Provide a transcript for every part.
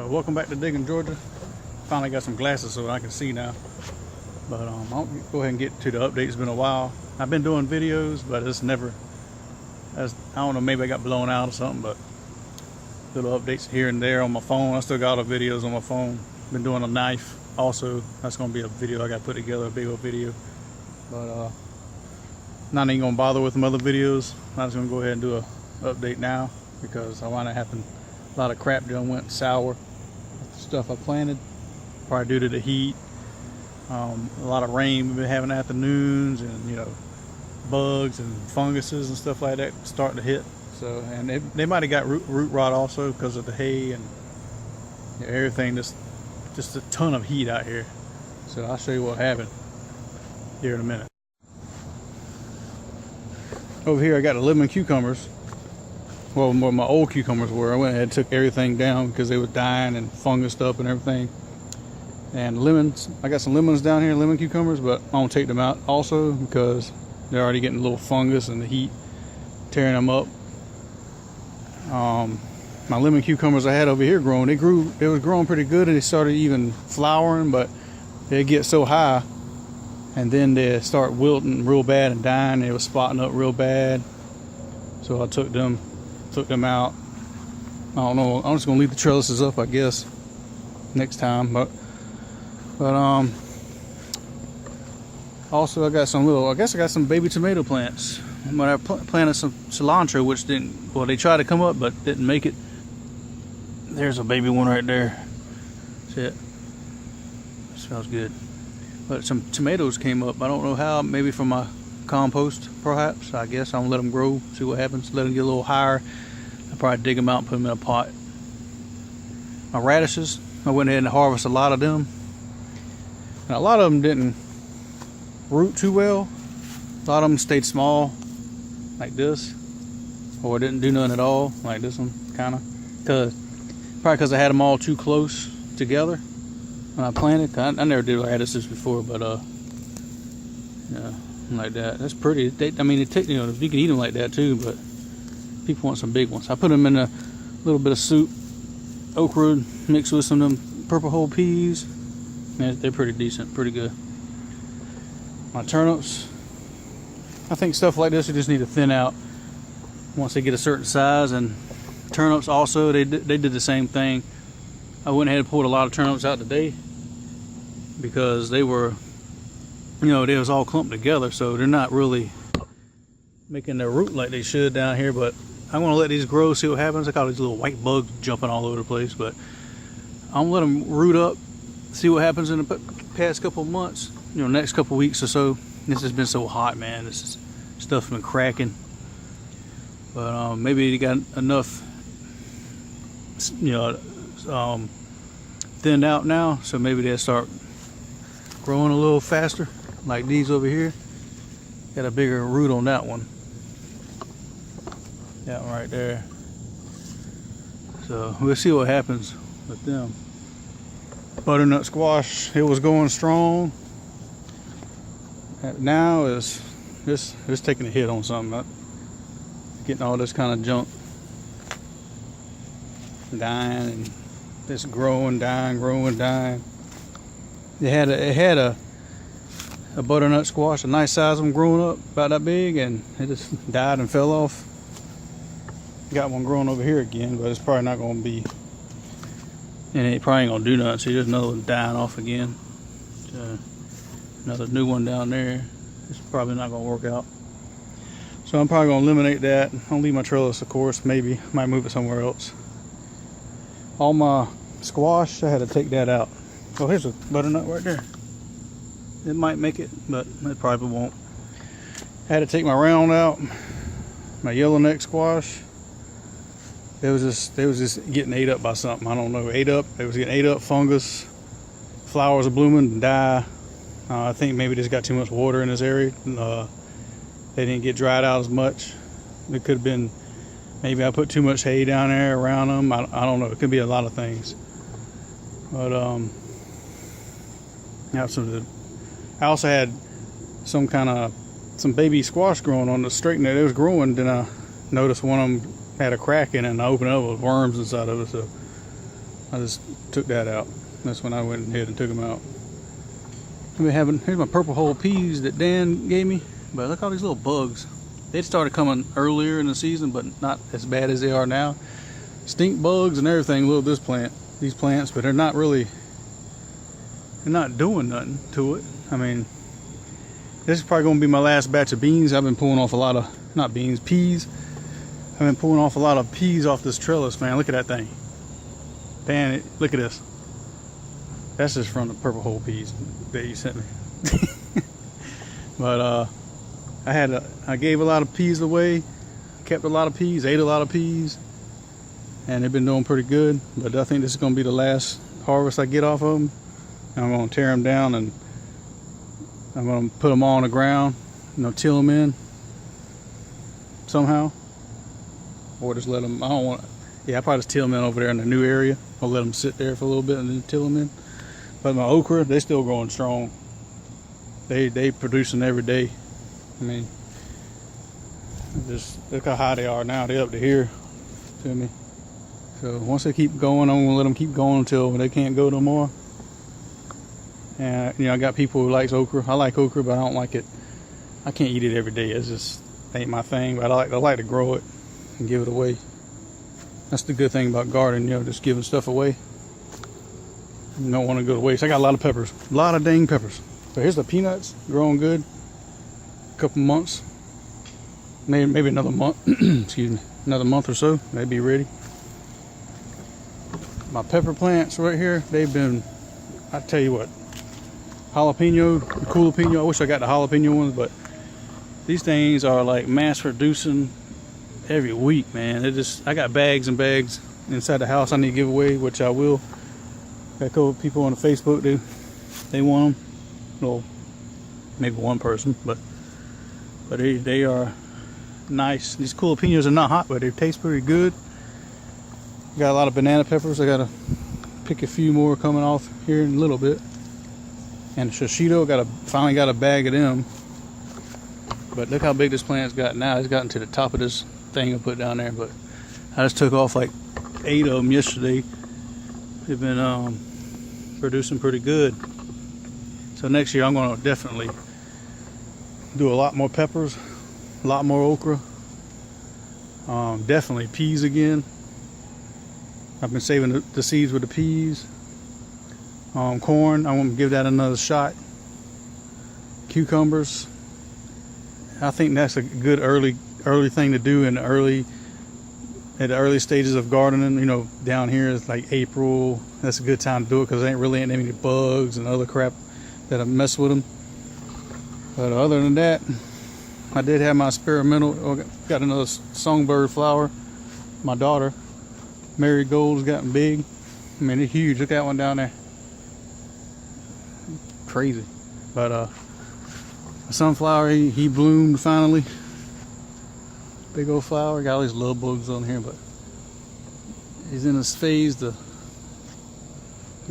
Welcome back to Digging Georgia. Finally got some glasses so I can see now. But I'll go ahead and get to the update. It's been a while. I've been doing videos, but it's never, I don't know, maybe I got blown out or something, but little updates here and there on my phone. I still got all the videos on my phone. Been doing a knife also. That's going to be a video I got to put together, a big old video. But not even going to bother with some other videos. I'm just going to go ahead and do a update now because I want to happen. A lot of crap done went sour. Stuff I planted, probably due to the heat. A lot of rain we've been having afternoons, and you know, bugs and funguses and stuff like that starting to hit. So, and they might have got root rot also because of the hay and everything. Just a ton of heat out here. So I'll show you what happened here in a minute. Over here I got the lemon cucumbers. Well, where my old cucumbers were, I went ahead and took everything down because they were dying and fungused up and everything. And lemons, I got some lemons down here, lemon cucumbers, but I won't take them out also because they're already getting a little fungus and the heat tearing them up. My lemon cucumbers I had over here growing, they was growing pretty good, and they started even flowering, but they get so high and then they start wilting real bad and dying. They were spotting up real bad, so I took them out. I don't know, I'm just gonna leave the trellises up, I guess, next time. But also I got some baby tomato plants. When I planted some cilantro, which didn't, well, they tried to come up but didn't make it. There's a baby one right there. That's it. Smells good. But some tomatoes came up. I don't know how. Maybe from my compost, perhaps. I guess I'm gonna let them grow, see what happens. Let them get a little higher. I'll probably dig them out and put them in a pot. My radishes, I went ahead and harvested a lot of them. Now, a lot of them didn't root too well. A lot of them stayed small, like this, or didn't do nothing at all, like this one, kind of. Probably because I had them all too close together when I planted. I never did radishes before, but yeah, like that. That's pretty. I mean, you can eat them like that too, but people want some big ones. I put them in a little bit of soup, okra mixed with some of them purple whole peas. Man, they're pretty decent, pretty good. My turnips, I think stuff like this you just need to thin out once they get a certain size. And turnips also, they did the same thing. I went ahead and pulled a lot of turnips out today because they were, they was all clumped together, so they're not really making their root like they should down here. But I'm gonna let these grow, see what happens. I got these little white bugs jumping all over the place, but I'm gonna let them root up, see what happens in the past couple of months, next couple of weeks or so. This has been so hot, man. Stuff's been cracking. But maybe you got enough, thinned out now, so maybe they'll start growing a little faster, like these over here. Got a bigger root on that one. That one right there. So we'll see what happens with them. Butternut squash, it was going strong. Now it's taking a hit on something. Getting all this kind of junk dying, and just growing, dying. It had a butternut squash, a nice size one growing up, about that big, and it just died and fell off. Got one growing over here again, but it's probably not going to be, and it probably ain't going to do nothing. So there's another one dying off again. Another new one down there. It's probably not going to work out. So I'm probably going to eliminate that. I'll leave my trellis, of course, maybe. Might move it somewhere else. All my squash, I had to take that out. Oh, here's a butternut right there. It might make it, but it probably won't. I had to take my round out. My yellowneck squash. They was just getting ate up by something. I don't know. It was getting ate up, fungus. Flowers are blooming and die. I think maybe just got too much water in this area. They didn't get dried out as much. It could have been, maybe I put too much hay down there around them. I don't know. It could be a lot of things. But I also had some baby squash growing on the straight there. It was growing. Then I noticed one of them had a crack in it, and I opened it up with worms inside of it. So I just took that out. That's when I went ahead and took them out. Here's my purple hull peas that Dan gave me. But look at all these little bugs. They started coming earlier in the season, but not as bad as they are now. Stink bugs and everything little these plants, but they're not doing nothing to it. I mean, this is probably gonna be my last batch of beans. I've been pulling off a lot of, peas. I've been pulling off a lot of peas off this trellis, man. Look at that thing. Dan, look at this. That's just from the purple hull peas that you sent me. But I gave a lot of peas away, kept a lot of peas, ate a lot of peas, and they've been doing pretty good. But I think this is going to be the last harvest I get off of them. And I'm going to tear them down and I'm going to put them all on the ground, till them in somehow, or just let them. I don't want. Yeah, I probably just till them in over there in the new area. I'll let them sit there for a little bit and then till them in. But my okra, they're still growing strong. They producing every day. I mean, just look how high they are now. They're up to here. Feel me? So once they keep going, I'm gonna let them keep going until they can't go no more. And I got people who likes okra. I like okra, but I don't like it. I can't eat it every day. It's just ain't my thing. But I like to grow it and give it away. That's the good thing about gardening, just giving stuff away. You don't want to go to waste. I got a lot of peppers, a lot of dang peppers. So here's the peanuts, growing good. A couple months, maybe another month. Excuse me, another month or so, they'd be ready. My pepper plants right here, they've been. I tell you what, jalapeno, jalapeno. I wish I got the jalapeno ones, but these things are like mass producing. Every week, man. I got bags and bags inside the house I need to give away, which I will. Got a couple people on the Facebook, they want them. Well, maybe one person, but they are nice. These jalapenos are not hot, but they taste pretty good. Got a lot of banana peppers. I gotta pick a few more coming off here in a little bit. And shishito, finally got a bag of them. But look how big this plant's got now. It's gotten to the top of this thing I put down there, but I just took off like 8 of them yesterday. They've been producing pretty good. So next year I'm going to definitely do a lot more peppers, a lot more okra, definitely peas again. I've been saving the seeds with the peas. Corn, I want to give that another shot. Cucumbers, I think that's a good early thing to do at the early stages of gardening. Down here it's like April. That's a good time to do it because there ain't any bugs and other crap that mess with them. But other than that, I did have my experimental. Got another songbird flower. My daughter, marigold's gotten big. I mean, they're huge. Look at that one down there. Crazy. But a sunflower, he bloomed finally. Big old flower. Got all these little bugs on here, but he's in his phase to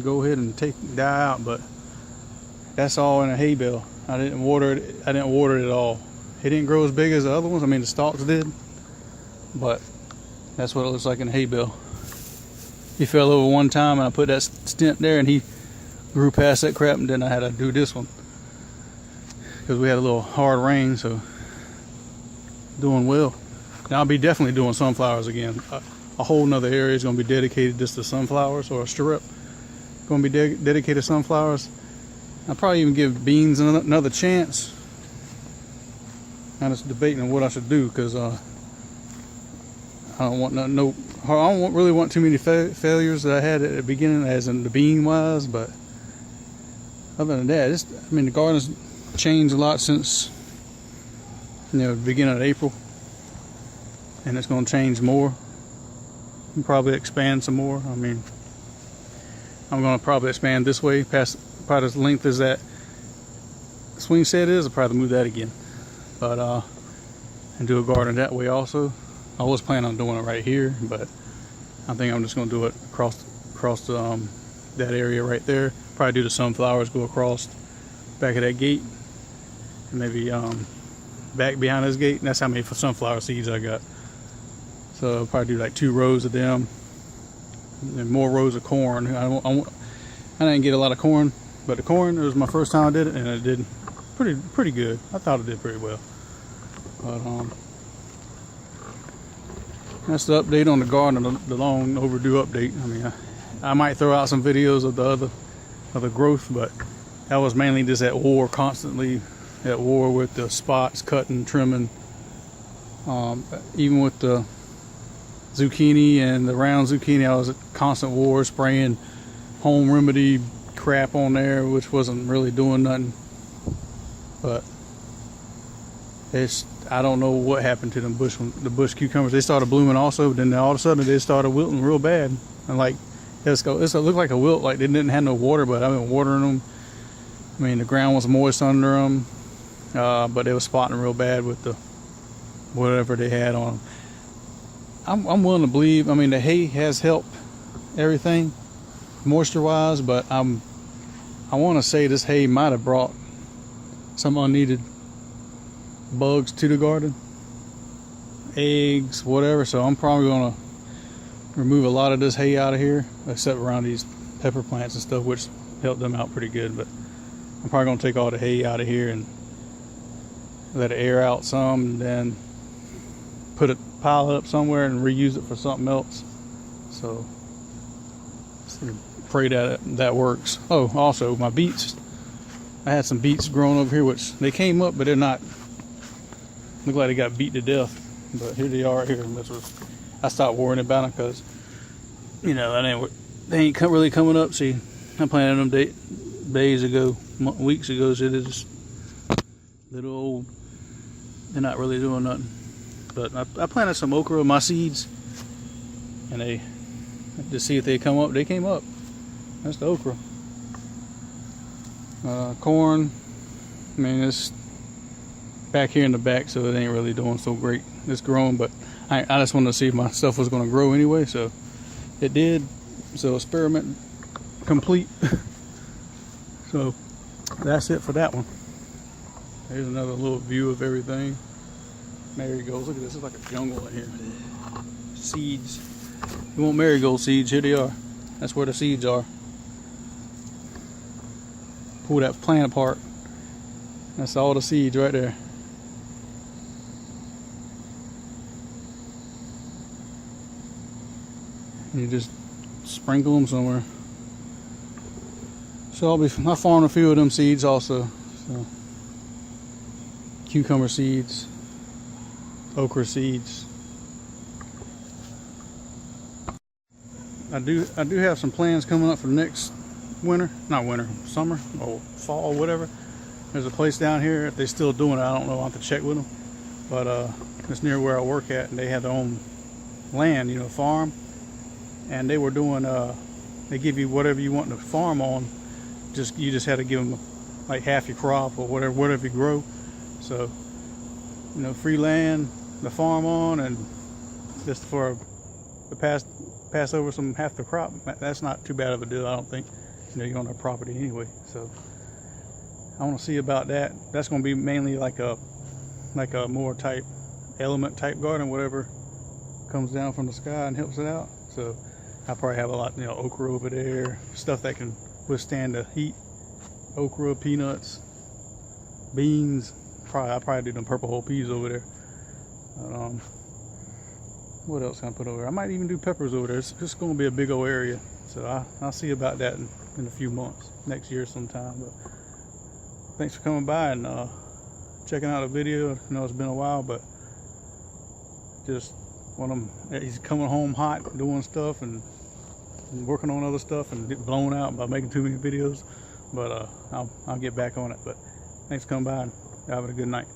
go ahead and die out. But that's all in a hay bale. I didn't water it at all. It didn't grow as big as the other ones. I mean, the stalks did, but that's what it looks like in a hay bale. He fell over one time and I put that stent there and he grew past that crap, and then I had to do this one because we had a little hard rain. So doing well. Now I'll be definitely doing sunflowers again. A whole nother area is going to be dedicated just to sunflowers, or a strip going to be dedicated to sunflowers. I'll probably even give beans another chance. I'm just debating on what I should do because I don't want I don't really want too many failures that I had at the beginning, as in the bean wise. But other than that, the garden's changed a lot since the beginning of April, and it's going to change more. And probably expand some more. I mean, I'm going to probably expand this way past probably as length as that swing set is. I'll probably move that again, but and do a garden that way also. I was planning on doing it right here, but I think I'm just going to do it across that area right there. Probably do the sunflowers, go across back of that gate, and maybe back behind this gate. And that's how many sunflower seeds I got. So I'll probably do like 2 rows of them, and more rows of corn. I didn't get a lot of corn, but the corn, it was my first time I did it, and it did pretty good. I thought it did pretty well. But that's the update on the garden, the long overdue update. I mean, I might throw out some videos of the growth, but that was mainly just at war, constantly at war with the spots, cutting, trimming. Even with the zucchini and the round zucchini, I was at constant war, spraying home remedy crap on there, which wasn't really doing nothing. But I don't know what happened to them the bush cucumbers. They started blooming also, but then all of a sudden they started wilting real bad. And like it looked like a wilt, like they didn't have no water, but I've been watering them. I mean, the ground was moist under them, but they were spotting real bad with the whatever they had on them. I'm willing to believe, I mean, the hay has helped everything moisture wise, but I want to say this hay might have brought some unneeded bugs to the garden, eggs, whatever. So I'm probably going to remove a lot of this hay out of here, except around these pepper plants and stuff, which helped them out pretty good. But I'm probably going to take all the hay out of here and let it air out some, and then pile it up somewhere and reuse it for something else. So pray that works. Oh, also my beets, I had some beets growing over here, which they came up, but they're not, look like they got beat to death. But here they are right here. I stopped worrying about them because, you know, they ain't really coming up. See, I planted them days ago, weeks ago, so they're just little old, they're not really doing nothing. But I planted some okra with my seeds, and to see if they come up. They came up. That's the okra. Corn, I mean, it's back here in the back, so it ain't really doing so great. It's growing, but I just wanted to see if my stuff was going to grow anyway, so it did. So experiment complete. So that's it for that one. Here's another little view of everything. Marigolds, look at this, it's like a jungle in here. Seeds. You want marigold seeds, here they are. That's where the seeds are. Pull that plant apart. That's all the seeds right there. You just sprinkle them somewhere. So I farmed a few of them seeds also. So, cucumber seeds, okra seeds. I do have some plans coming up for next winter, not winter, summer or fall, whatever. There's a place down here, if they're still doing it, I don't know, I'll have to check with them. But it's near where I work at, and they have their own land, you know, farm. And they were doing, they give you whatever you want to farm on. You just had to give them like half your crop or whatever you grow. So, you know, free land to farm on, and just for the pass over half the crop. That's not too bad of a deal, I don't think. You know, you're on their property anyway. So I want to see about that. That's going to be mainly like a more element type garden, whatever comes down from the sky and helps it out. So I probably have a lot, you know, okra over there, stuff that can withstand the heat. Okra, peanuts, beans. I'll probably do them purple whole peas over there. What else can I put over there? I might even do peppers over there. It's just going to be a big old area. So I'll see about that in a few months, next year sometime. But thanks for coming by and checking out the video. I know it's been a while, but just he's coming home hot, doing stuff and working on other stuff and get blown out by making too many videos. But I'll get back on it. But thanks for coming by and have a good night.